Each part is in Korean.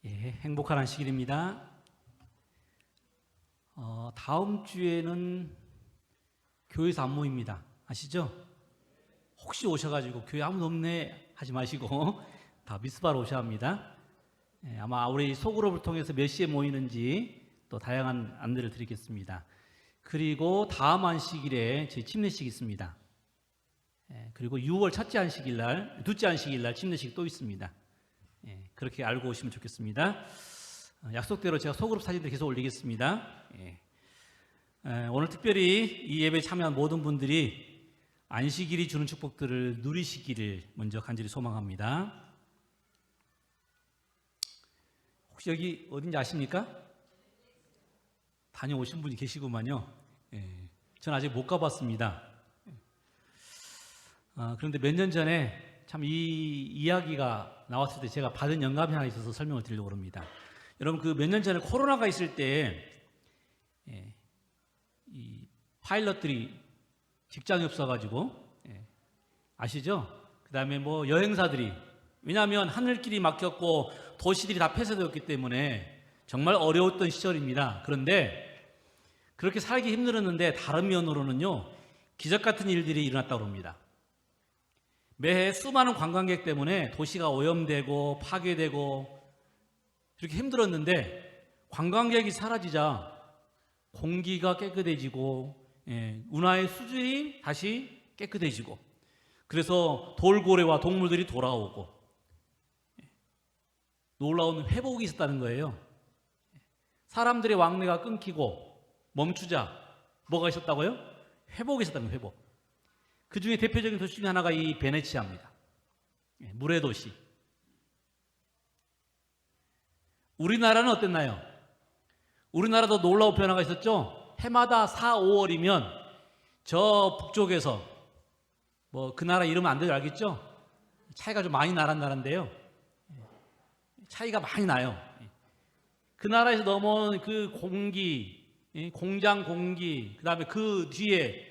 예, 행복한 안식일입니다. 다음 주에는 교회에서 안 모입니다. 아시죠? 혹시 오셔가지고 교회 아무도 없네 하지 마시고 다 미스바로 오셔야 합니다. 예, 아마 우리 소그룹을 통해서 몇 시에 모이는지 또 다양한 안내를 드리겠습니다. 그리고 다음 안식일에 제 침례식이 있습니다. 예, 그리고 6월 첫째 안식일 날, 둘째 안식일 날 침례식이 또 있습니다. 예, 그렇게 알고 오시면 좋겠습니다. 약속대로 제가 소그룹 사진들 계속 올리겠습니다. 예. 오늘 특별히 이 예배에 참여한 모든 분들이 안식일이 주는 축복들을 누리시기를 먼저 간절히 소망합니다. 혹시 여기 어딘지 아십니까? 다녀오신 분이 계시구만요. 예. 저는 아직 못 가봤습니다. 그런데 몇 년 전에 참 이 이야기가 나왔을 때 제가 받은 영감이 하나 있어서 설명을 드리려고 합니다. 여러분, 그 몇 년 전에 코로나가 있을 때 이 파일럿들이 직장이 없어가지고, 아시죠? 그 다음에 뭐 여행사들이, 왜냐하면 하늘길이 막혔고 도시들이 다 폐쇄되었기 때문에 정말 어려웠던 시절입니다. 그런데 그렇게 살기 힘들었는데 다른 면으로는요, 기적 같은 일들이 일어났다고 합니다. 매해 수많은 관광객 때문에 도시가 오염되고 파괴되고 이렇게 힘들었는데 관광객이 사라지자 공기가 깨끗해지고 운하의 수질이 다시 깨끗해지고, 그래서 돌고래와 동물들이 돌아오고 놀라운 회복이 있었다는 거예요. 사람들의 왕래가 끊기고 멈추자 뭐가 있었다고요? 회복이 있었다는 거예요. 회복. 그 중에 대표적인 도시 중에 하나가 이 베네치아입니다. 물의 도시. 우리나라는 어땠나요? 우리나라도 놀라운 변화가 있었죠. 해마다 4, 5월이면 저 북쪽에서, 뭐 그 나라 이름 안 돼도 알겠죠? 차이가 좀 많이 나란 나라인데요. 차이가 많이 나요. 그 나라에서 넘어오는 그 공기, 공장 공기, 그 다음에 그 뒤에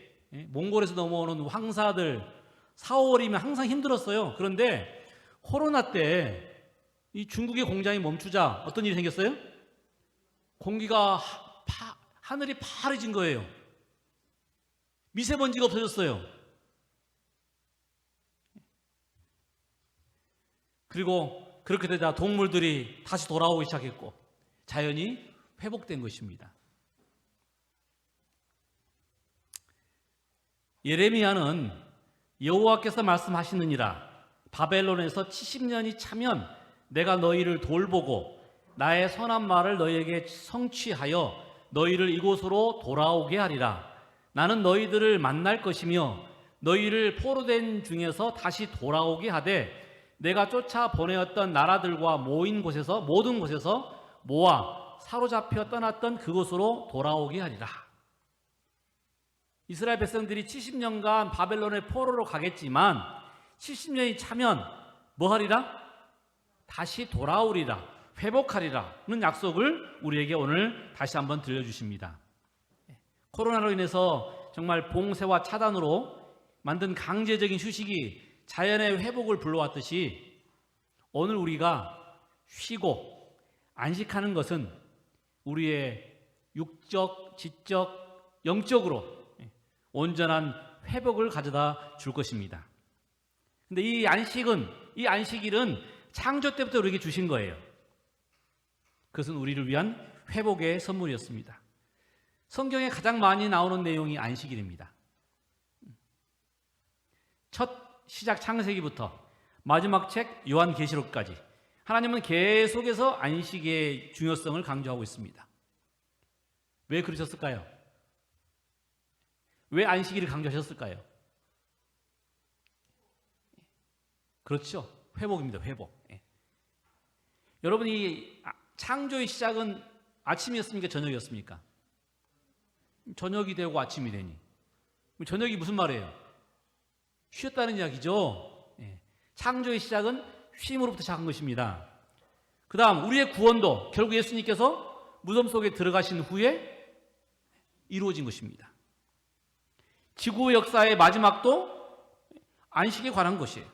몽골에서 넘어오는 황사들, 4, 5월이면 항상 힘들었어요. 그런데 코로나 때 이 중국의 공장이 멈추자 어떤 일이 생겼어요? 공기가 하늘이 파래진 거예요. 미세먼지가 없어졌어요. 그리고 그렇게 되자 동물들이 다시 돌아오기 시작했고 자연이 회복된 것입니다. 예레미야는 여호와께서 말씀하시느니라, 바벨론에서 70년이 차면 내가 너희를 돌보고 나의 선한 말을 너희에게 성취하여 너희를 이곳으로 돌아오게 하리라. 나는 너희들을 만날 것이며 너희를 포로된 중에서 다시 돌아오게 하되 내가 쫓아 보내었던 나라들과 모인 곳에서, 모든 곳에서 모아 사로잡혀 떠났던 그곳으로 돌아오게 하리라. 이스라엘 백성들이 70년간 바벨론의 포로로 가겠지만 70년이 차면 뭐 하리라? 다시 돌아오리라, 회복하리라는 약속을 우리에게 오늘 다시 한번 들려주십니다. 코로나로 인해서 정말 봉쇄와 차단으로 만든 강제적인 휴식이 자연의 회복을 불러왔듯이 오늘 우리가 쉬고 안식하는 것은 우리의 육적, 지적, 영적으로 온전한 회복을 가져다 줄 것입니다. 근데 이 안식일은 창조 때부터 우리에게 주신 거예요. 그것은 우리를 위한 회복의 선물이었습니다. 성경에 가장 많이 나오는 내용이 안식일입니다. 첫 시작 창세기부터 마지막 책 요한계시록까지 하나님은 계속해서 안식의 중요성을 강조하고 있습니다. 왜 그러셨을까요? 왜 안식일을 강조하셨을까요? 그렇죠. 회복입니다. 회복. 여러분이 창조의 시작은 아침이었습니까? 저녁이었습니까? 저녁이 되고 아침이 되니. 저녁이 무슨 말이에요? 쉬었다는 이야기죠. 창조의 시작은 쉼으로부터 시작한 것입니다. 그 다음 우리의 구원도 결국 예수님께서 무덤 속에 들어가신 후에 이루어진 것입니다. 지구 역사의 마지막도 안식에 관한 것이에요.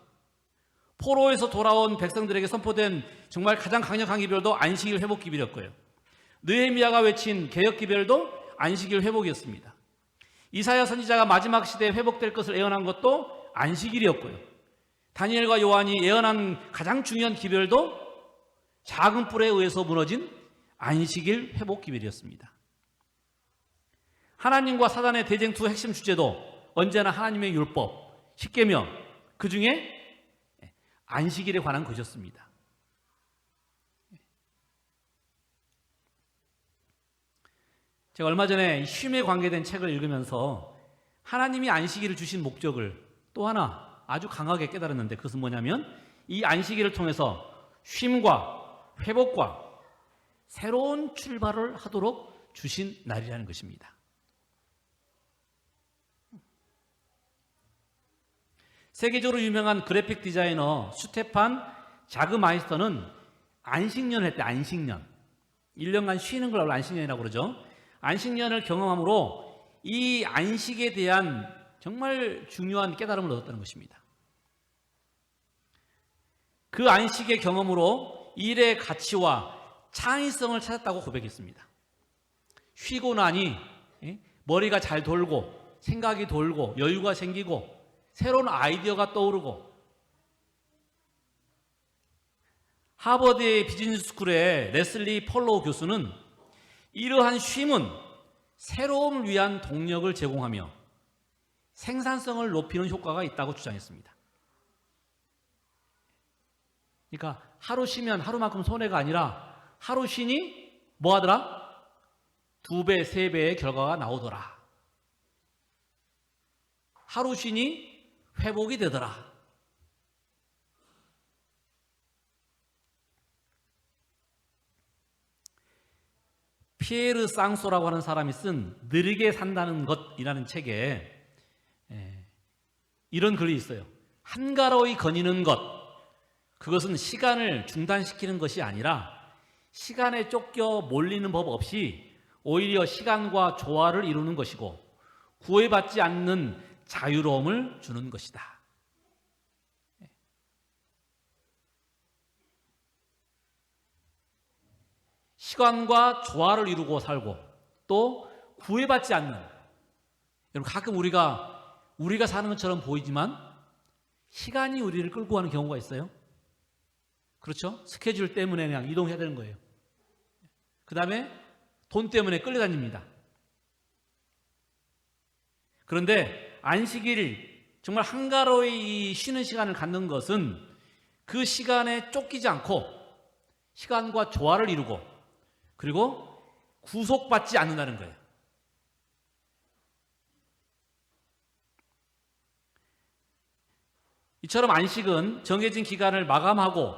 포로에서 돌아온 백성들에게 선포된 정말 가장 강력한 기별도 안식일 회복 기별이었고요. 느헤미야가 외친 개혁 기별도 안식일 회복이었습니다. 이사야 선지자가 마지막 시대에 회복될 것을 예언한 것도 안식일이었고요. 다니엘과 요한이 예언한 가장 중요한 기별도 작은 뿔에 의해서 무너진 안식일 회복 기별이었습니다. 하나님과 사단의 대쟁 두 핵심 주제도 언제나 하나님의 율법, 십계명, 그 중에 안식일에 관한 것이었습니다. 제가 얼마 전에 쉼에 관계된 책을 읽으면서 하나님이 안식일을 주신 목적을 또 하나 아주 강하게 깨달았는데, 그것은 뭐냐면 이 안식일을 통해서 쉼과 회복과 새로운 출발을 하도록 주신 날이라는 것입니다. 세계적으로 유명한 그래픽 디자이너 슈테판 자그마이스터는 안식년을 했대. 안식년. 1년간 쉬는 걸 안식년이라고 그러죠. 안식년을 경험함으로 이 안식에 대한 정말 중요한 깨달음을 얻었다는 것입니다. 그 안식의 경험으로 일의 가치와 창의성을 찾았다고 고백했습니다. 쉬고 나니 머리가 잘 돌고 생각이 돌고 여유가 생기고 새로운 아이디어가 떠오르고, 하버드의 비즈니스 스쿨의 레슬리 펄로우 교수는 이러한 쉼은 새로움을 위한 동력을 제공하며 생산성을 높이는 효과가 있다고 주장했습니다. 그러니까 하루 쉬면 하루만큼 손해가 아니라 하루 쉬니 뭐 하더라? 2배, 3배의 결과가 나오더라. 하루 쉬니 회복이 되더라. 피에르 쌍소라고 하는 사람이 쓴 느리게 산다는 것이라는 책에 이런 글이 있어요. 한가로이 거니는 것, 그것은 시간을 중단시키는 것이 아니라 시간에 쫓겨 몰리는 법 없이 오히려 시간과 조화를 이루는 것이고 구애받지 않는 자유로움을 주는 것이다. 시간과 조화를 이루고 살고 또 구애받지 않는, 여러분 가끔 우리가 사는 것처럼 보이지만 시간이 우리를 끌고 가는 경우가 있어요. 그렇죠? 스케줄 때문에 그냥 이동해야 되는 거예요. 그 다음에 돈 때문에 끌려다닙니다. 그런데 안식일, 정말 한가로이 쉬는 시간을 갖는 것은 그 시간에 쫓기지 않고 시간과 조화를 이루고 그리고 구속받지 않는다는 거예요. 이처럼 안식은 정해진 기간을 마감하고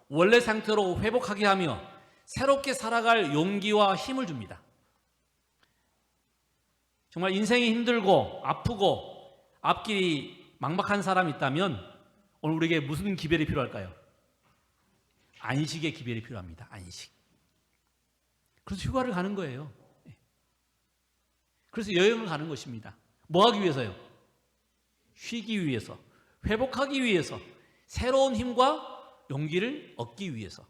원래 상태로 회복하게 하며 새롭게 살아갈 용기와 힘을 줍니다. 정말 인생이 힘들고 아프고 앞길이 막막한 사람이 있다면 오늘 우리에게 무슨 기별이 필요할까요? 안식의 기별이 필요합니다. 안식. 그래서 휴가를 가는 거예요. 그래서 여행을 가는 것입니다. 뭐 하기 위해서요? 쉬기 위해서, 회복하기 위해서, 새로운 힘과 용기를 얻기 위해서.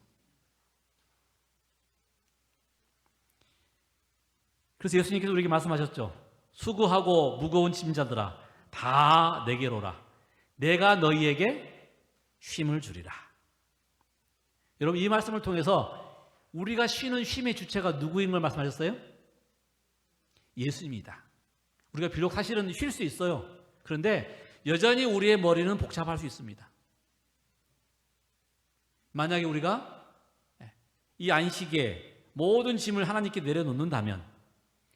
그래서 예수님께서 우리에게 말씀하셨죠. 수고하고 무거운 짐자들아 다 내게로 오라. 내가 너희에게 쉼을 주리라. 여러분 이 말씀을 통해서 우리가 쉬는 쉼의 주체가 누구인 걸 말씀하셨어요? 예수님이다. 우리가 비록 사실은 쉴 수 있어요. 그런데 여전히 우리의 머리는 복잡할 수 있습니다. 만약에 우리가 이 안식에 모든 짐을 하나님께 내려놓는다면,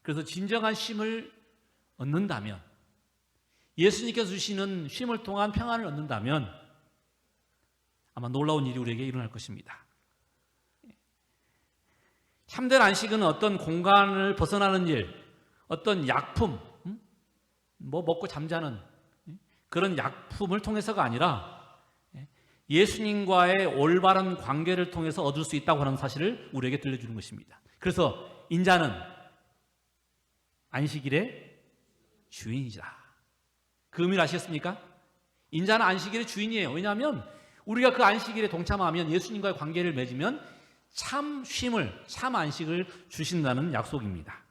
그래서 진정한 쉼을 얻는다면, 예수님께서 주시는 쉼을 통한 평안을 얻는다면 아마 놀라운 일이 우리에게 일어날 것입니다. 참된 안식은 어떤 공간을 벗어나는 일, 어떤 약품, 뭐 먹고 잠자는 그런 약품을 통해서가 아니라 예수님과의 올바른 관계를 통해서 얻을 수 있다고 하는 사실을 우리에게 들려주는 것입니다. 그래서 인자는 안식일의 주인이다. 그 의미를 아시겠습니까? 인자는 안식일의 주인이에요. 왜냐하면 우리가 그 안식일에 동참하면, 예수님과의 관계를 맺으면 참 쉼을, 참 안식을 주신다는 약속입니다.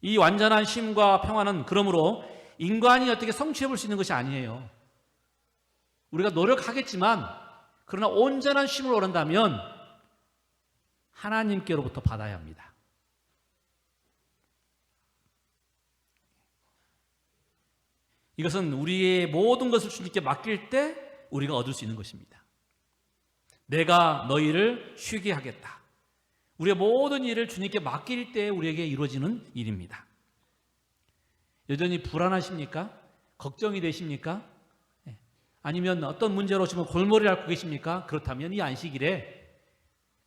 이 완전한 쉼과 평화는 그러므로 인간이 어떻게 성취해 볼 수 있는 것이 아니에요. 우리가 노력하겠지만, 그러나 온전한 쉼을 원한다면 하나님께로부터 받아야 합니다. 이것은 우리의 모든 것을 주님께 맡길 때 우리가 얻을 수 있는 것입니다. 내가 너희를 쉬게 하겠다. 우리의 모든 일을 주님께 맡길 때 우리에게 이루어지는 일입니다. 여전히 불안하십니까? 걱정이 되십니까? 아니면 어떤 문제로 지금 골머리를 앓고 계십니까? 그렇다면 이 안식일에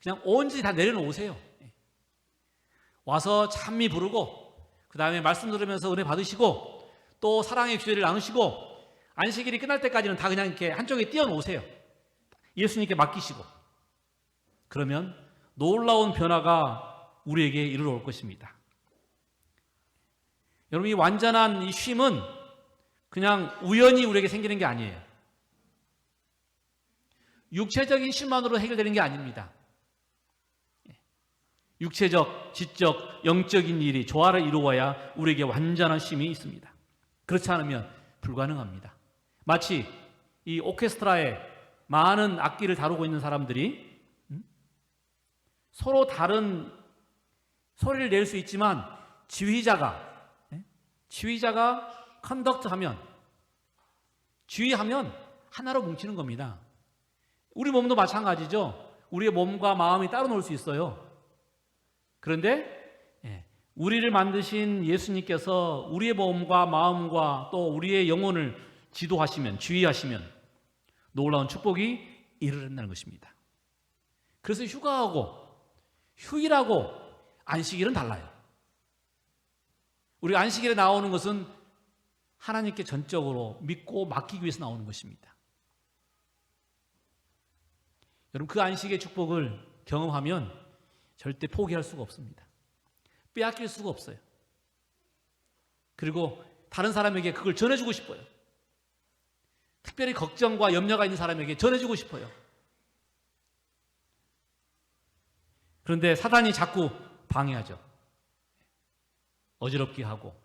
그냥 온전히 다 내려놓으세요. 와서 찬미 부르고, 그 다음에 말씀 들으면서 은혜 받으시고, 또 사랑의 기도를 나누시고, 안식일이 끝날 때까지는 다 그냥 이렇게 한쪽에 띄워놓으세요. 예수님께 맡기시고. 그러면 놀라운 변화가 우리에게 이르러올 것입니다. 여러분, 이 완전한 이 쉼은 그냥 우연히 우리에게 생기는 게 아니에요. 육체적인 쉼만으로 해결되는 게 아닙니다. 육체적, 지적, 영적인 일이 조화를 이루어야 우리에게 완전한 쉼이 있습니다. 그렇지 않으면 불가능합니다. 마치 이 오케스트라에 많은 악기를 다루고 있는 사람들이 서로 다른 소리를 낼 수 있지만 지휘자가 컨덕트하면, 지휘하면 하나로 뭉치는 겁니다. 우리 몸도 마찬가지죠. 우리의 몸과 마음이 따로 놀 수 있어요. 그런데 우리를 만드신 예수님께서 우리의 몸과 마음과 또 우리의 영혼을 지도하시면, 지휘하시면 놀라운 축복이 이르른다는 것입니다. 그래서 휴일하고 안식일은 달라요. 우리 안식일에 나오는 것은 하나님께 전적으로 믿고 맡기기 위해서 나오는 것입니다. 여러분, 그 안식의 축복을 경험하면 절대 포기할 수가 없습니다. 빼앗길 수가 없어요. 그리고 다른 사람에게 그걸 전해주고 싶어요. 특별히 걱정과 염려가 있는 사람에게 전해주고 싶어요. 그런데 사단이 자꾸 방해하죠. 어지럽게 하고,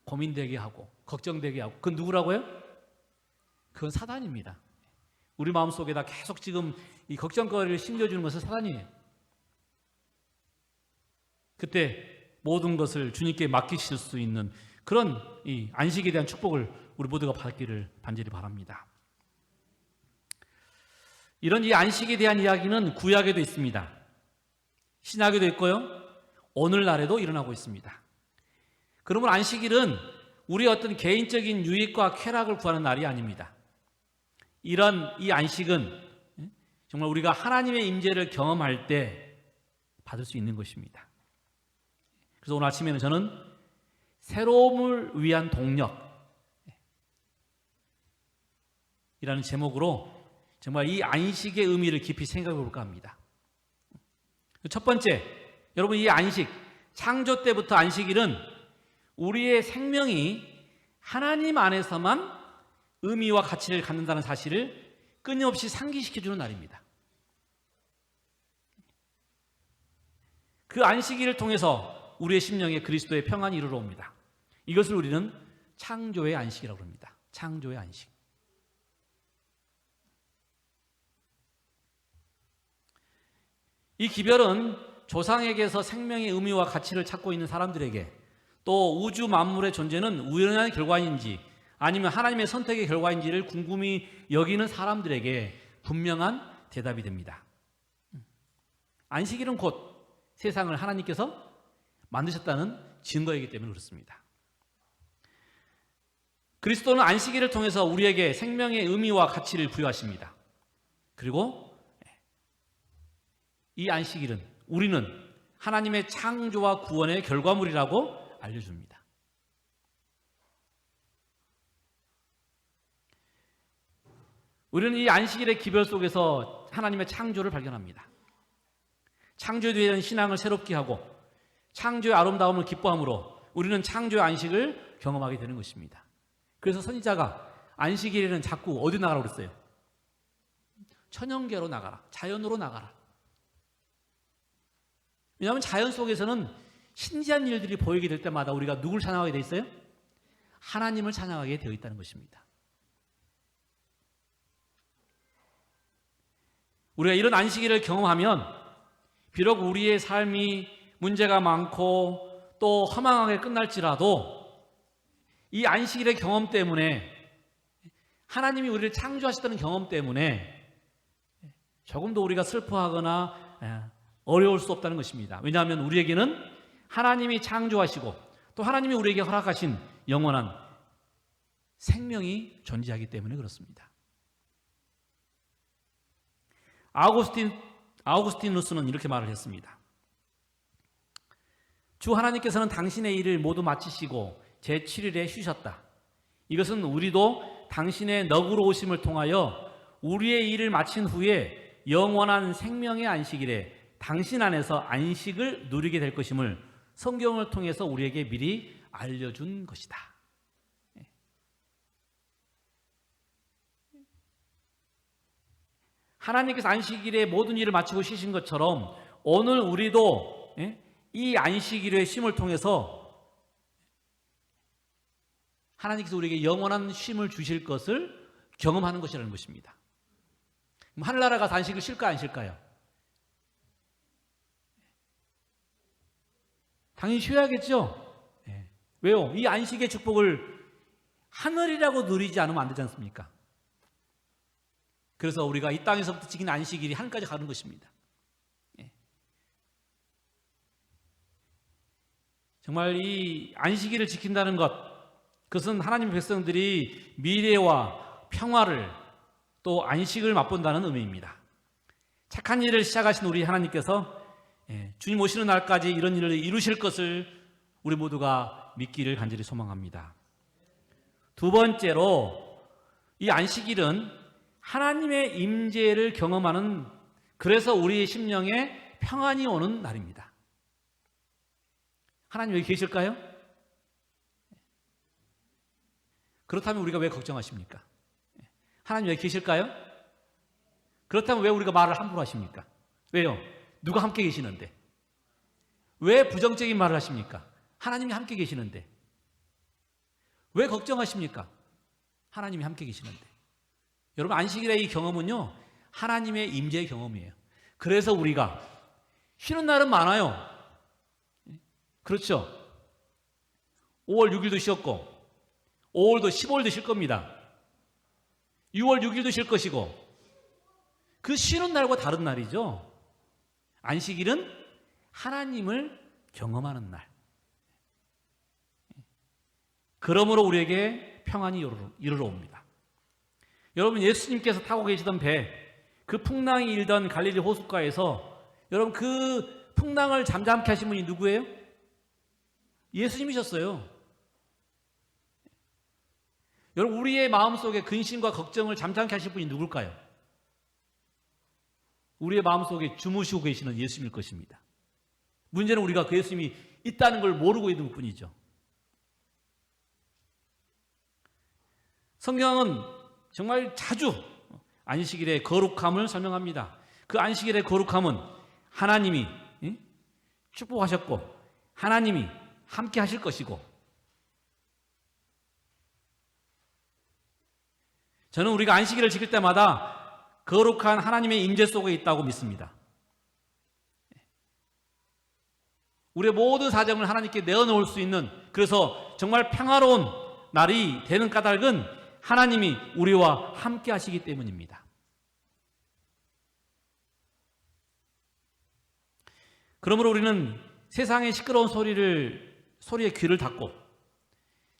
고민되게 하고, 걱정되게 하고. 그건 누구라고요? 그건 사단입니다. 우리 마음속에다 계속 지금 이 걱정거리를 심겨주는 것은 사단이에요. 그때 모든 것을 주님께 맡기실 수 있는 그런 이 안식에 대한 축복을 우리 모두가 받기를 간절히 바랍니다. 이런 이 안식에 대한 이야기는 구약에도 있습니다. 신약에도 있고요. 오늘날에도 일어나고 있습니다. 그러면 안식일은 우리의 어떤 개인적인 유익과 쾌락을 구하는 날이 아닙니다. 이런 이 안식은 정말 우리가 하나님의 임재를 경험할 때 받을 수 있는 것입니다. 그래서 오늘 아침에는 저는 새로움을 위한 동력 이라는 제목으로 정말 이 안식의 의미를 깊이 생각해 볼까 합니다. 첫 번째, 여러분, 이 안식, 창조 때부터 안식일은 우리의 생명이 하나님 안에서만 의미와 가치를 갖는다는 사실을 끊임없이 상기시켜주는 날입니다. 그 안식일을 통해서 우리의 심령에 그리스도의 평안이 이르러 옵니다. 이것을 우리는 창조의 안식이라고 합니다. 창조의 안식. 이 기별은 조상에게서 생명의 의미와 가치를 찾고 있는 사람들에게, 또 우주 만물의 존재는 우연한 결과인지 아니면 하나님의 선택의 결과인지를 궁금히 여기는 사람들에게 분명한 대답이 됩니다. 안식일은 곧 세상을 하나님께서 만드셨다는 증거이기 때문에 그렇습니다. 그리스도는 안식일을 통해서 우리에게 생명의 의미와 가치를 부여하십니다. 그리고 이 안식일은 우리는 하나님의 창조와 구원의 결과물이라고 알려줍니다. 우리는 이 안식일의 기별 속에서 하나님의 창조를 발견합니다. 창조에 대한 신앙을 새롭게 하고 창조의 아름다움을 기뻐함으로 우리는 창조의 안식을 경험하게 되는 것입니다. 그래서 선지자가 안식일에는 자꾸 어디 나가라고 그랬어요? 천연계로 나가라. 자연으로 나가라. 왜냐하면 자연 속에서는 신기한 일들이 보이게 될 때마다 우리가 누굴 찬양하게 돼 있어요? 하나님을 찬양하게 되어 있다는 것입니다. 우리가 이런 안식일을 경험하면 비록 우리의 삶이 문제가 많고 또 허망하게 끝날지라도 이 안식일의 경험 때문에 하나님이 우리를 창조하셨다는 경험 때문에 조금 더 우리가 슬퍼하거나 어려울 수 없다는 것입니다. 왜냐하면 우리에게는 하나님이 창조하시고 또 하나님이 우리에게 허락하신 영원한 생명이 존재하기 때문에 그렇습니다. 아우구스티누스는 이렇게 말을 했습니다. 주 하나님께서는 당신의 일을 모두 마치시고 제7일에 쉬셨다. 이것은 우리도 당신의 너그러우심을 통하여 우리의 일을 마친 후에 영원한 생명의 안식일에 당신 안에서 안식을 누리게 될 것임을 성경을 통해서 우리에게 미리 알려준 것이다. 하나님께서 안식일에 모든 일을 마치고 쉬신 것처럼 오늘 우리도 이 안식일의 쉼을 통해서 하나님께서 우리에게 영원한 쉼을 주실 것을 경험하는 것이라는 것입니다. 그럼 하늘나라 가서 안식을 쉴까 안 쉴까요? 당연히 쉬어야겠죠. 왜요? 이 안식의 축복을 하늘이라고 누리지 않으면 안 되지 않습니까? 그래서 우리가 이 땅에서부터 지키는 안식일이 하늘까지 가는 것입니다. 정말 이 안식일을 지킨다는 것, 그것은 하나님의 백성들이 미래와 평화를 또 안식을 맛본다는 의미입니다. 착한 일을 시작하신 우리 하나님께서 주님 오시는 날까지 이런 일을 이루실 것을 우리 모두가 믿기를 간절히 소망합니다. 두 번째로 이 안식일은 하나님의 임재를 경험하는, 그래서 우리의 심령에 평안이 오는 날입니다. 하나님 여기 계실까요? 그렇다면 우리가 왜 걱정하십니까? 하나님 여기 계실까요? 그렇다면 왜 우리가 말을 함부로 하십니까? 왜요? 누가 함께 계시는데? 왜 부정적인 말을 하십니까? 하나님이 함께 계시는데. 왜 걱정하십니까? 하나님이 함께 계시는데. 여러분, 안식일의 이 경험은요, 하나님의 임재의 경험이에요. 그래서 우리가 쉬는 날은 많아요. 그렇죠? 5월 6일도 쉬었고 5월도 15일도 쉴 겁니다. 6월 6일도 쉴 것이고, 그 쉬는 날과 다른 날이죠. 안식일은 하나님을 경험하는 날. 그러므로 우리에게 평안이 이르러 옵니다. 여러분, 예수님께서 타고 계시던 배, 그 풍랑이 일던 갈릴리 호숫가에서 여러분 그 풍랑을 잠잠케 하신 분이 누구예요? 예수님이셨어요. 여러분, 우리의 마음속에 근심과 걱정을 잠잠케 하실 분이 누굴까요? 우리의 마음속에 주무시고 계시는 예수님일 것입니다. 문제는 우리가 그 예수님이 있다는 걸 모르고 있는 뿐이죠. 성경은 정말 자주 안식일의 거룩함을 설명합니다. 그 안식일의 거룩함은 하나님이 축복하셨고 하나님이 함께 하실 것이고, 저는 우리가 안식일을 지킬 때마다 거룩한 하나님의 임재 속에 있다고 믿습니다. 우리의 모든 사정을 하나님께 내어놓을 수 있는, 그래서 정말 평화로운 날이 되는 까닭은 하나님이 우리와 함께 하시기 때문입니다. 그러므로 우리는 세상의 시끄러운 소리에 귀를 닫고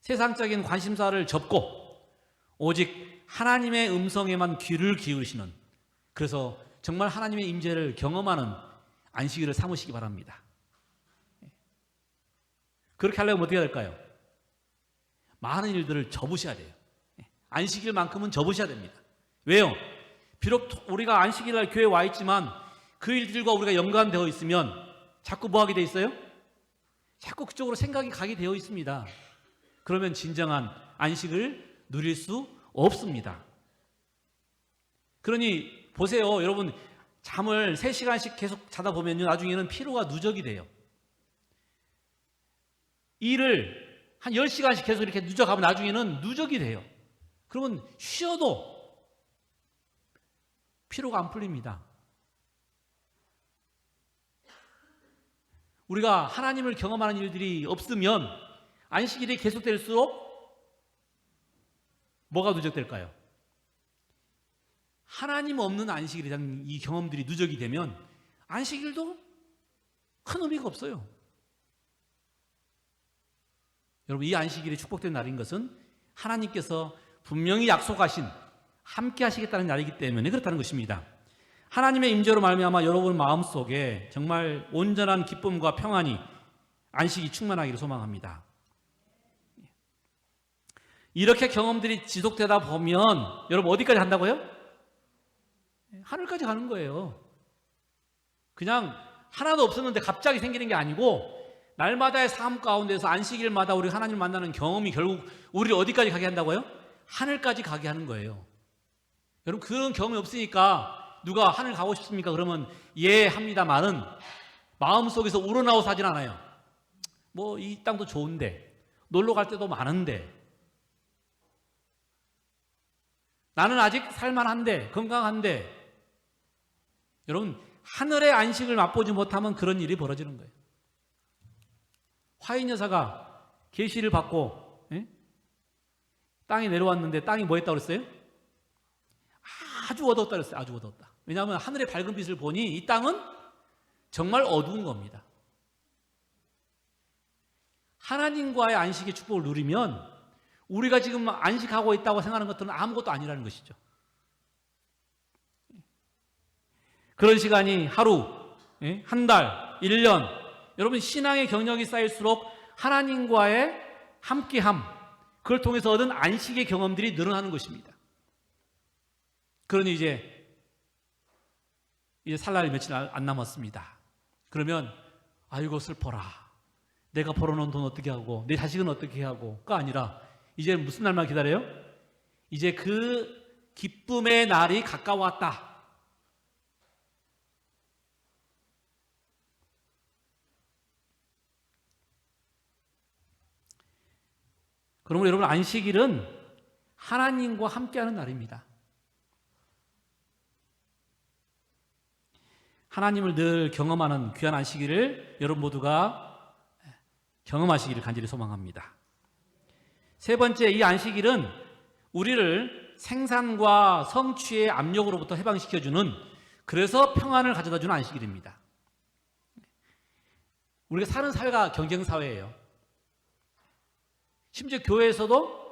세상적인 관심사를 접고 오직 하나님의 음성에만 귀를 기울이시는, 그래서 정말 하나님의 임재를 경험하는 안식일을 삼으시기 바랍니다. 그렇게 하려면 어떻게 해야 될까요? 많은 일들을 접으셔야 돼요. 안식일만큼은 접으셔야 됩니다. 왜요? 비록 우리가 안식일날 교회에 와 있지만 그 일들과 우리가 연관되어 있으면 자꾸 뭐 하게 돼 있어요? 자꾸 그쪽으로 생각이 가게 되어 있습니다. 그러면 진정한 안식을 누릴 수 없습니다. 그러니 보세요. 여러분, 잠을 3시간씩 계속 자다 보면요, 나중에는 피로가 누적이 돼요. 일을 한 10시간씩 계속 이렇게 누적하면 나중에는 누적이 돼요. 그러면 쉬어도 피로가 안 풀립니다. 우리가 하나님을 경험하는 일들이 없으면 안식일이 계속될수록 뭐가 누적될까요? 하나님 없는 안식일에 대한 이 경험들이 누적이 되면 안식일도 큰 의미가 없어요. 여러분, 이 안식일이 축복된 날인 것은 하나님께서 분명히 약속하신 함께 하시겠다는 날이기 때문에 그렇다는 것입니다. 하나님의 임재로 말미암아 여러분 마음속에 정말 온전한 기쁨과 평안이 안식이 충만하기를 소망합니다. 이렇게 경험들이 지속되다 보면 여러분 어디까지 간다고요? 하늘까지 가는 거예요. 그냥 하나도 없었는데 갑자기 생기는 게 아니고 날마다의 삶 가운데서 안식일마다 우리 하나님을 만나는 경험이 결국 우리를 어디까지 가게 한다고요? 하늘까지 가게 하는 거예요. 여러분, 그런 경험이 없으니까 누가 하늘 가고 싶습니까? 그러면 예 합니다만은 마음속에서 우러나오서 하진 않아요. 뭐 이 땅도 좋은데 놀러 갈 때도 많은데 나는 아직 살만한데 건강한데 여러분, 하늘의 안식을 맛보지 못하면 그런 일이 벌어지는 거예요. 화인 여사가 계시를 받고 땅에 내려왔는데 땅이 뭐 했다고 그랬어요? 아주 어두웠다 그랬어요. 아주 어두웠다. 왜냐하면 하늘의 밝은 빛을 보니 이 땅은 정말 어두운 겁니다. 하나님과의 안식의 축복을 누리면 우리가 지금 안식하고 있다고 생각하는 것들은 아무것도 아니라는 것이죠. 그런 시간이 하루, 한 달, 1년, 여러분 신앙의 경력이 쌓일수록 하나님과의 함께함, 그걸 통해서 얻은 안식의 경험들이 늘어나는 것입니다. 그러니 이제 살 날이 며칠 안 남았습니다. 그러면 아이고 슬퍼라. 내가 벌어놓은 돈 어떻게 하고 내 자식은 어떻게 하고가 아니라 이제 무슨 날만 기다려요? 이제 그 기쁨의 날이 가까웠다. 그러면 여러분 안식일은 하나님과 함께하는 날입니다. 하나님을 늘 경험하는 귀한 안식일을 여러분 모두가 경험하시기를 간절히 소망합니다. 세 번째, 이 안식일은 우리를 생산과 성취의 압력으로부터 해방시켜주는, 그래서 평안을 가져다주는 안식일입니다. 우리가 사는 사회가 경쟁사회예요. 심지어 교회에서도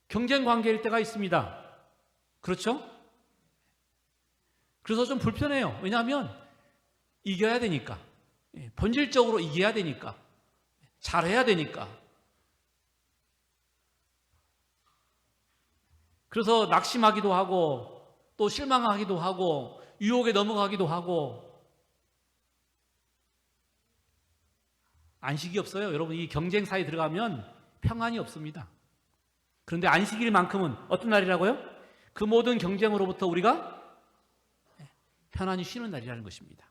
경쟁 관계일 때가 있습니다. 그렇죠? 그래서 좀 불편해요. 왜냐하면 이겨야 되니까, 본질적으로 이겨야 되니까, 잘해야 되니까. 그래서 낙심하기도 하고 또 실망하기도 하고 유혹에 넘어가기도 하고. 안식이 없어요. 여러분, 이 경쟁사에 들어가면 평안이 없습니다. 그런데 안식일만큼은 어떤 날이라고요? 그 모든 경쟁으로부터 우리가 편안히 쉬는 날이라는 것입니다.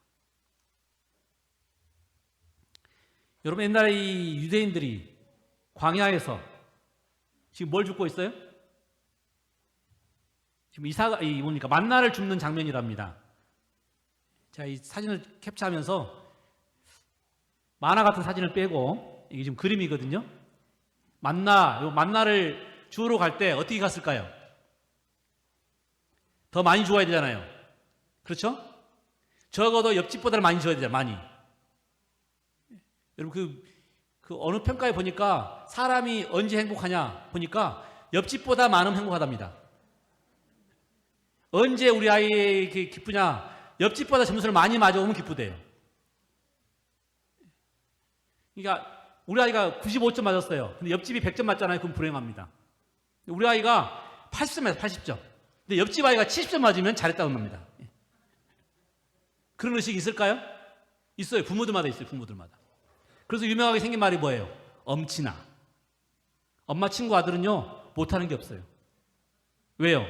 여러분, 옛날에 이 유대인들이 광야에서 지금 뭘 줍고 있어요? 지금 만나를 줍는 장면이랍니다. 제가 이 사진을 캡처하면서 만화 같은 사진을 빼고, 이게 지금 그림이거든요. 만나를 주우러 갈 때 어떻게 갔을까요? 더 많이 주워야 되잖아요. 그렇죠? 적어도 옆집보다 많이 줘야 되잖아요. 많이. 여러분, 그 어느 평가에 보니까 사람이 언제 행복하냐 보니까 옆집보다 많으면 행복하답니다. 언제 우리 아이에게 기쁘냐? 옆집보다 점수를 많이 맞아오면 기쁘대요. 그러니까 우리 아이가 95점 맞았어요. 근데 옆집이 100점 맞잖아요. 그럼 불행합니다. 우리 아이가 80점 맞았어요. 80점. 근데 옆집 아이가 70점 맞으면 잘했다는 겁니다. 그런 의식이 있을까요? 있어요. 부모들마다 있어요. 부모들마다. 그래서 유명하게 생긴 말이 뭐예요? 엄친아. 엄마 친구 아들은요, 못하는 게 없어요. 왜요?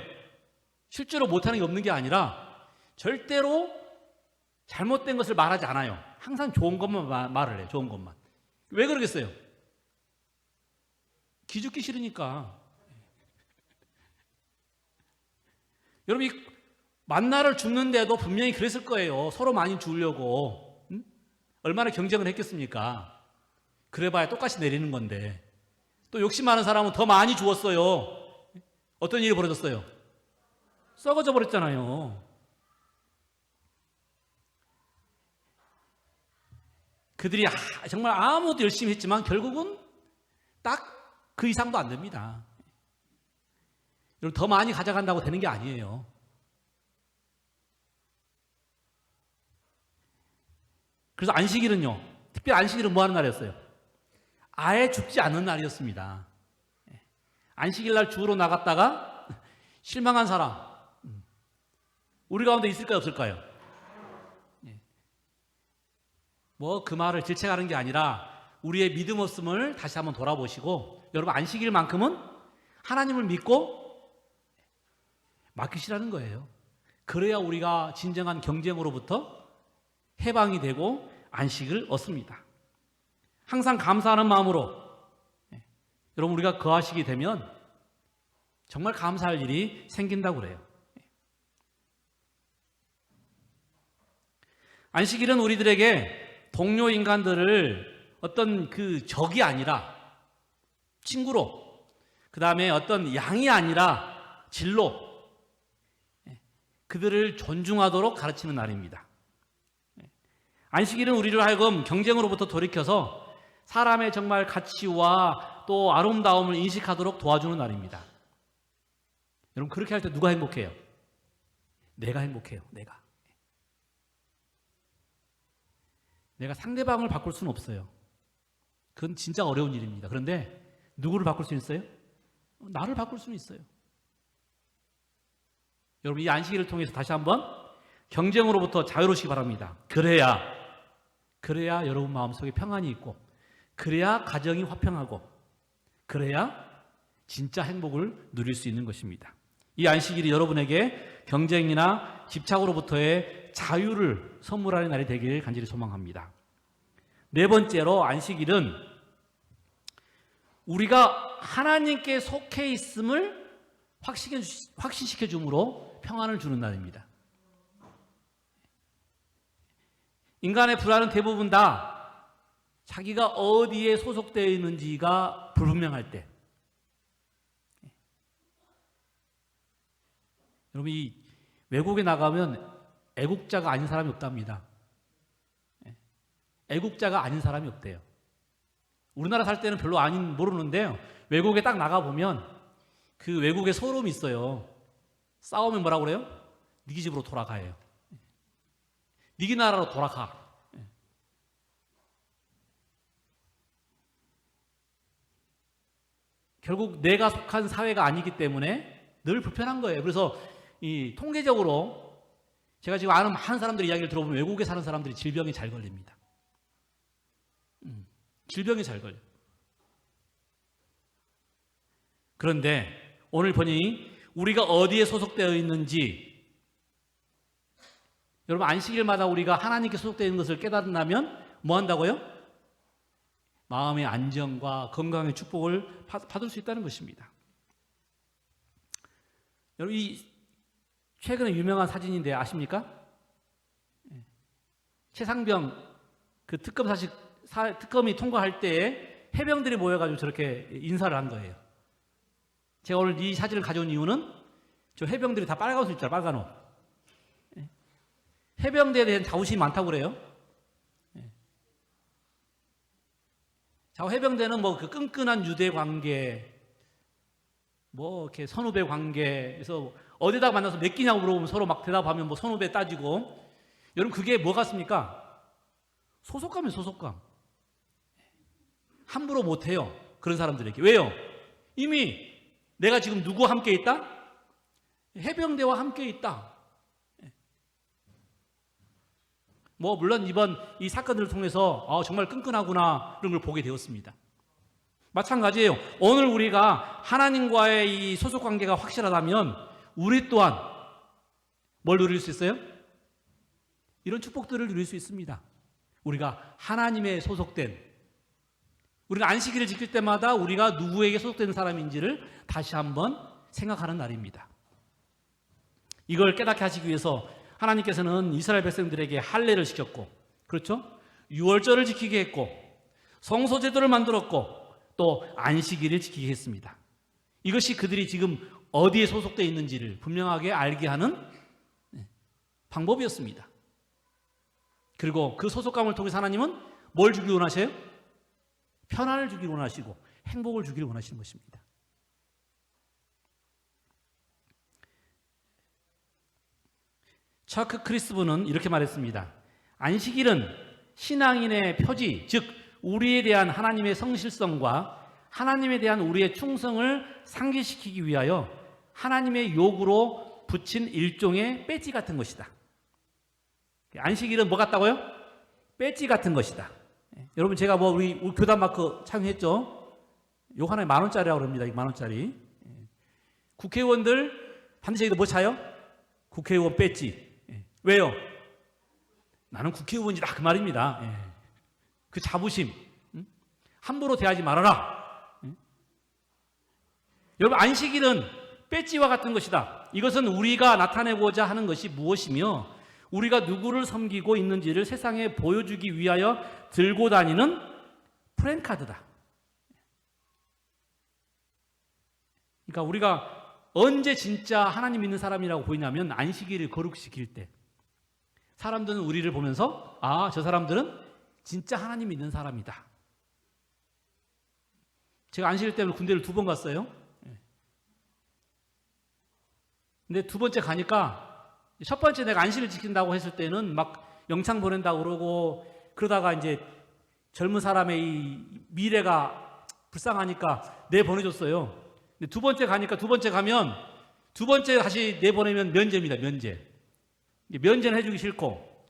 실제로 못하는 게 없는 게 아니라 절대로 잘못된 것을 말하지 않아요. 항상 좋은 것만 말을 해요. 좋은 것만. 왜 그러겠어요? 기죽기 싫으니까. 여러분, 이 만나를 죽는데도 분명히 그랬을 거예요. 서로 많이 죽으려고. 응? 얼마나 경쟁을 했겠습니까? 그래봐야 똑같이 내리는 건데. 또 욕심 많은 사람은 더 많이 죽었어요. 어떤 일이 벌어졌어요? 썩어져 버렸잖아요. 그들이 정말 아무도 열심히 했지만 결국은 딱 그 이상도 안 됩니다. 여러분, 더 많이 가져간다고 되는 게 아니에요. 그래서 안식일은요, 특별히 안식일은 뭐 하는 날이었어요? 아예 죽지 않는 날이었습니다. 안식일 날 주우러 나갔다가 실망한 사람, 우리 가운데 있을까요, 없을까요? 뭐 그 말을 질책하는 게 아니라 우리의 믿음 없음을 다시 한번 돌아보시고, 여러분, 안식일만큼은 하나님을 믿고 맡기시라는 거예요. 그래야 우리가 진정한 경쟁으로부터 해방이 되고 안식을 얻습니다. 항상 감사하는 마음으로 여러분, 우리가 거하시게 되면 정말 감사할 일이 생긴다고 그래요. 안식일은 우리들에게 동료 인간들을 어떤 그 적이 아니라 친구로, 그 다음에 어떤 양이 아니라 진로, 그들을 존중하도록 가르치는 날입니다. 안식일은 우리를 하여금 경쟁으로부터 돌이켜서 사람의 정말 가치와 또 아름다움을 인식하도록 도와주는 날입니다. 여러분, 그렇게 할 때 누가 행복해요? 내가 행복해요. 내가 상대방을 바꿀 수는 없어요. 그건 진짜 어려운 일입니다. 그런데 누구를 바꿀 수 있어요? 나를 바꿀 수는 있어요. 여러분, 이 안식일을 통해서 다시 한번 경쟁으로부터 자유로우시기 바랍니다. 그래야 여러분 마음속에 평안이 있고, 그래야 가정이 화평하고, 그래야 진짜 행복을 누릴 수 있는 것입니다. 이 안식일이 여러분에게 경쟁이나 집착으로부터의 자유를 선물하는 날이 되기를 간절히 소망합니다. 네 번째로, 안식일은 우리가 하나님께 속해 있음을 확신시켜 줌으로 평안을 주는 날입니다. 인간의 불안은 대부분 다 자기가 어디에 소속되어 있는지가 불분명할 때, 여러분, 이 외국에 나가면 애국자가 아닌 사람이 없답니다. 애국자가 아닌 사람이 없대요. 우리나라 살 때는 별로 모르는데요, 외국에 딱 나가보면 그 외국에 서름이 있어요. 싸우면 뭐라고 그래요? 네 집으로 돌아가요. 네 나라로 돌아가. 결국 내가 속한 사회가 아니기 때문에 늘 불편한 거예요. 그래서 이 통계적으로 제가 지금 아는 많은 사람들의 이야기를 들어보면 외국에 사는 사람들이 질병이 잘 걸립니다. 질병이 잘 걸려요. 그런데 오늘 보니 우리가 어디에 소속되어 있는지, 여러분, 안식일마다 우리가 하나님께 소속되어 있는 것을 깨닫는다면 뭐 한다고요? 마음의 안정과 건강의 축복을 받을 수 있다는 것입니다. 여러분, 이 최근에 유명한 사진인데 아십니까? 최상병 그 특검이 통과할 때에 해병들이 모여가지고 저렇게 인사를 한 거예요. 제가 오늘 이 사진을 가져온 이유는 저 해병들이 다 빨간 옷 입잖아요. 빨간 옷. 해병대에 대한 자부심이 많다고 그래요. 자, 해병대는 뭐 그 끈끈한 유대 관계, 뭐 이렇게 선후배 관계에서 어디다가 만나서 몇 끼냐고 물어보면 서로 막 대답하면 뭐 선후배 따지고, 여러분, 그게 뭐 같습니까? 소속감이에요, 소속감. 함부로 못해요, 그런 사람들에게. 왜요? 이미 내가 지금 누구와 함께 있다? 해병대와 함께 있다. 뭐 물론 이번 이 사건들을 통해서 정말 끈끈하구나, 이런 걸 보게 되었습니다. 마찬가지예요. 오늘 우리가 하나님과의 이 소속관계가 확실하다면 우리 또한 뭘 누릴 수 있어요? 이런 축복들을 누릴 수 있습니다. 우리가 하나님의 소속된, 우리가 안식일을 지킬 때마다 우리가 누구에게 소속된 사람인지를 다시 한번 생각하는 날입니다. 이걸 깨닫게 하시기 위해서 하나님께서는 이스라엘 백성들에게 할례를 시켰고, 그렇죠? 유월절을 지키게 했고, 성소제도를 만들었고, 또 안식일을 지키게 했습니다. 이것이 그들이 지금 어디에 소속되어 있는지를 분명하게 알게 하는 방법이었습니다. 그리고 그 소속감을 통해서 하나님은 뭘 주길 원하셔요? 편안을 주길 원하시고 행복을 주길 원하시는 것입니다. 차크 크리스브는 이렇게 말했습니다. 안식일은 신앙인의 표지, 즉 우리에 대한 하나님의 성실성과 하나님에 대한 우리의 충성을 상기시키기 위하여 하나님의 요구로 붙인 일종의 배지 같은 것이다. 안식일은 뭐 같다고요? 배지 같은 것이다. 여러분, 제가 우리 교단 마크 착용했죠? 요거 하나에 10,000원짜리라고 합니다. 이거 10,000원짜리. 국회의원들 반드시 여기도 뭐 차요? 국회의원 배지. 왜요? 나는 국회의원이다, 그 말입니다. 그 자부심. 함부로 대하지 말아라. 여러분, 안식일은 배지와 같은 것이다. 이것은 우리가 나타내고자 하는 것이 무엇이며 우리가 누구를 섬기고 있는지를 세상에 보여주기 위하여 들고 다니는 프랜카드다. 그러니까 우리가 언제 진짜 하나님 믿는 사람이라고 보이냐면 안식일을 거룩시킬 때 사람들은 우리를 보면서 아, 저 사람들은 진짜 하나님 믿는 사람이다. 제가 안식일 때문에 군대를 2번 갔어요. 근데 2번째 가니까 첫 번째 내가 안식을 지킨다고 했을 때는 막 영창 보낸다고 그러고 그러다가 이제 젊은 사람의 이 미래가 불쌍하니까 내보내줬어요. 근데 2번째 가니까 2번째 가면 2번째 다시 내보내면 면제입니다. 면제. 면제는 해주기 싫고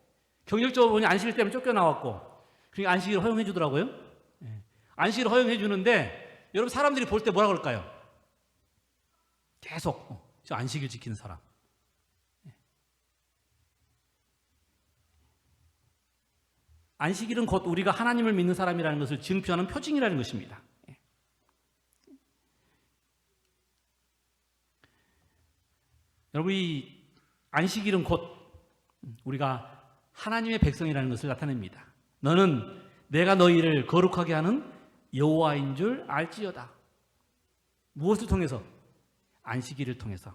경력적으로 보니 안식일 때문에 쫓겨나왔고 그러니까 안식일을 허용해 주더라고요. 안식일을 허용해 주는데 여러분 사람들이 볼 때 뭐라 그럴까요? 계속 저 안식일 지키는 사람. 안식일은 곧 우리가 하나님을 믿는 사람이라는 것을 증표하는 표징이라는 것입니다. 여러분, 이 안식일은 곧 우리가 하나님의 백성이라는 것을 나타냅니다. 너는 내가 너희를 거룩하게 하는 여호와인 줄 알지어다. 무엇을 통해서? 안식일을 통해서.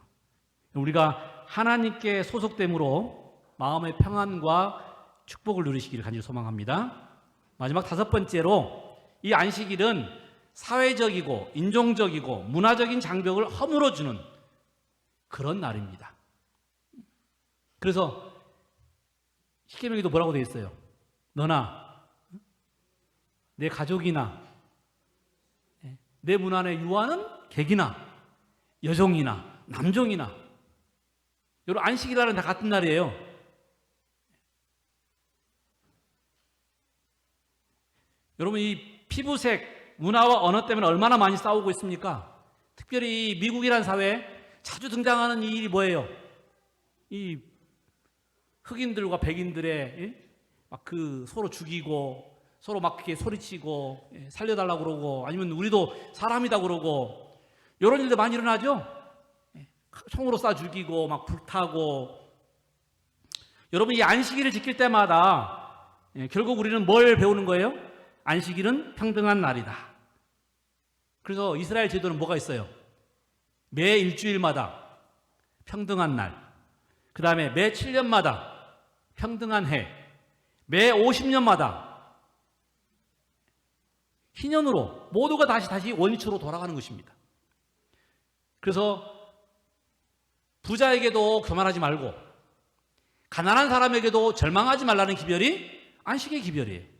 우리가 하나님께 소속됨으로 마음의 평안과 축복을 누리시기를 간절히 소망합니다. 마지막 5번째로 이 안식일은 사회적이고 인종적이고 문화적인 장벽을 허물어주는 그런 날입니다. 그래서 십계명에도 뭐라고 되어 있어요? 너나 내 가족이나 내 문 안에 유하는 객이나 여종이나 남종이나 여러분 안식일날은 다 같은 날이에요. 여러분 이 피부색, 문화와 언어 때문에 얼마나 많이 싸우고 있습니까? 특별히 미국이라는 사회에 자주 등장하는 이 일이 뭐예요? 이 흑인들과 백인들의 막 그 서로 죽이고 서로 막 이렇게 소리치고 살려달라고 그러고 아니면 우리도 사람이다 그러고 이런 일들 많이 일어나죠? 총으로 쏴 죽이고 막 불타고. 여러분 이 안식일을 지킬 때마다 결국 우리는 뭘 배우는 거예요? 안식일은 평등한 날이다. 그래서 이스라엘 제도는 뭐가 있어요? 매 일주일마다 평등한 날, 그 다음에 매 7년마다 평등한 해, 매 50년마다 희년으로 모두가 다시 원위치로 돌아가는 것입니다. 그래서 부자에게도 교만하지 말고 가난한 사람에게도 절망하지 말라는 기별이 안식의 기별이에요.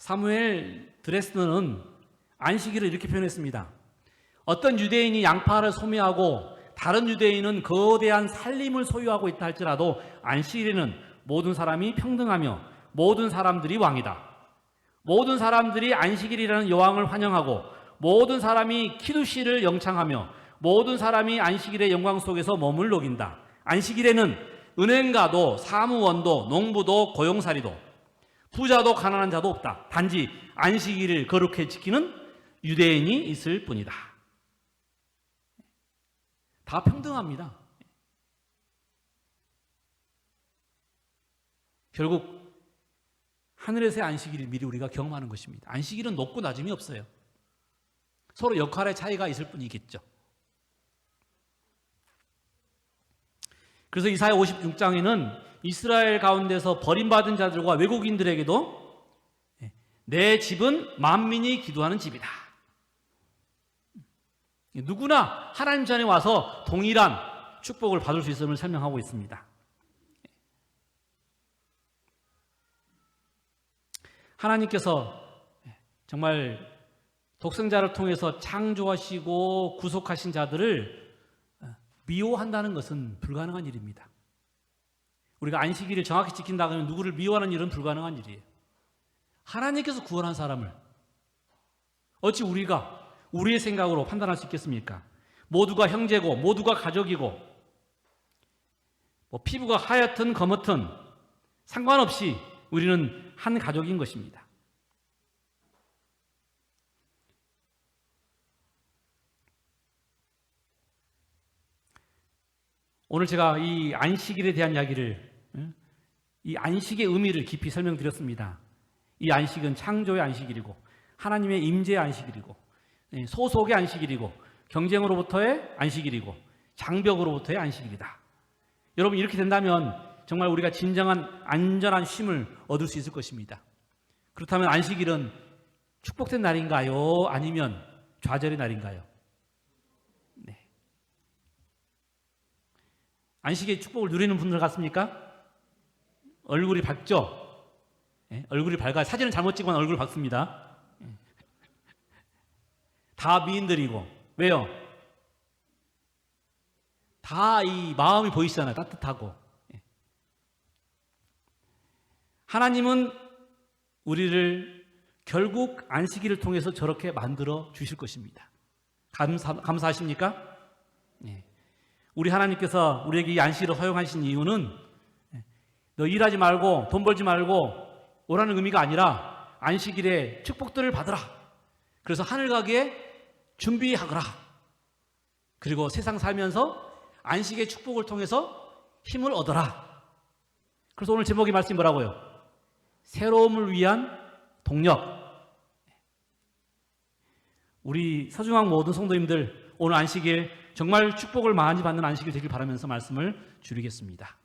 사무엘 드레스너는 안식일을 이렇게 표현했습니다. 어떤 유대인이 양파를 소매하고 다른 유대인은 거대한 살림을 소유하고 있다 할지라도 안식일에는 모든 사람이 평등하며 모든 사람들이 왕이다. 모든 사람들이 안식일이라는 여왕을 환영하고 모든 사람이 키두시를 영창하며 모든 사람이 안식일의 영광 속에서 몸을 녹인다. 안식일에는 은행가도 사무원도 농부도 고용살이도 부자도 가난한 자도 없다. 단지 안식일을 거룩히 지키는 유대인이 있을 뿐이다. 다 평등합니다. 결국 하늘에서의 안식일을 미리 우리가 경험하는 것입니다. 안식일은 높고 낮음이 없어요. 서로 역할의 차이가 있을 뿐이겠죠. 그래서 이사야 56장에는 이스라엘 가운데서 버림받은 자들과 외국인들에게도 내 집은 만민이 기도하는 집이다. 누구나 하나님 전에 와서 동일한 축복을 받을 수 있음을 설명하고 있습니다. 하나님께서 정말 독생자를 통해서 창조하시고 구속하신 자들을 미워한다는 것은 불가능한 일입니다. 우리가 안식일을 정확히 지킨다 하면 누구를 미워하는 일은 불가능한 일이에요. 하나님께서 구원한 사람을 어찌 우리가 우리의 생각으로 판단할 수 있겠습니까? 모두가 형제고 모두가 가족이고 피부가 하얗든 검었든 상관없이 우리는 한 가족인 것입니다. 오늘 제가 이 안식일에 대한 이야기를, 이 안식의 의미를 깊이 설명드렸습니다. 이 안식은 창조의 안식일이고 하나님의 임재의 안식일이고 소속의 안식일이고 경쟁으로부터의 안식일이고 장벽으로부터의 안식일이다. 여러분, 이렇게 된다면 정말 우리가 진정한 안전한 쉼을 얻을 수 있을 것입니다. 그렇다면 안식일은 축복된 날인가요? 아니면 좌절의 날인가요? 네. 안식의 축복을 누리는 분들 같습니까? 얼굴이 밝죠? 네? 얼굴이 밝아요. 사진은 잘못 찍으면 얼굴 밝습니다. 네. 다 미인들이고. 왜요? 다 이 마음이 보이시잖아요. 따뜻하고. 하나님은 우리를 결국 안식일을 통해서 저렇게 만들어 주실 것입니다. 감사하십니까? 네. 우리 하나님께서 우리에게 이 안식일을 허용하신 이유는 너 일하지 말고 돈 벌지 말고 오라는 의미가 아니라 안식일에 축복들을 받으라. 그래서 하늘 가기에 준비하거라. 그리고 세상 살면서 안식의 축복을 통해서 힘을 얻어라. 그래서 오늘 제목의 말씀이 뭐라고요? 새로움을 위한 동력. 우리 서중학 모든 성도님들 오늘 안식일 정말 축복을 많이 받는 안식일 되길 바라면서 말씀을 줄이겠습니다.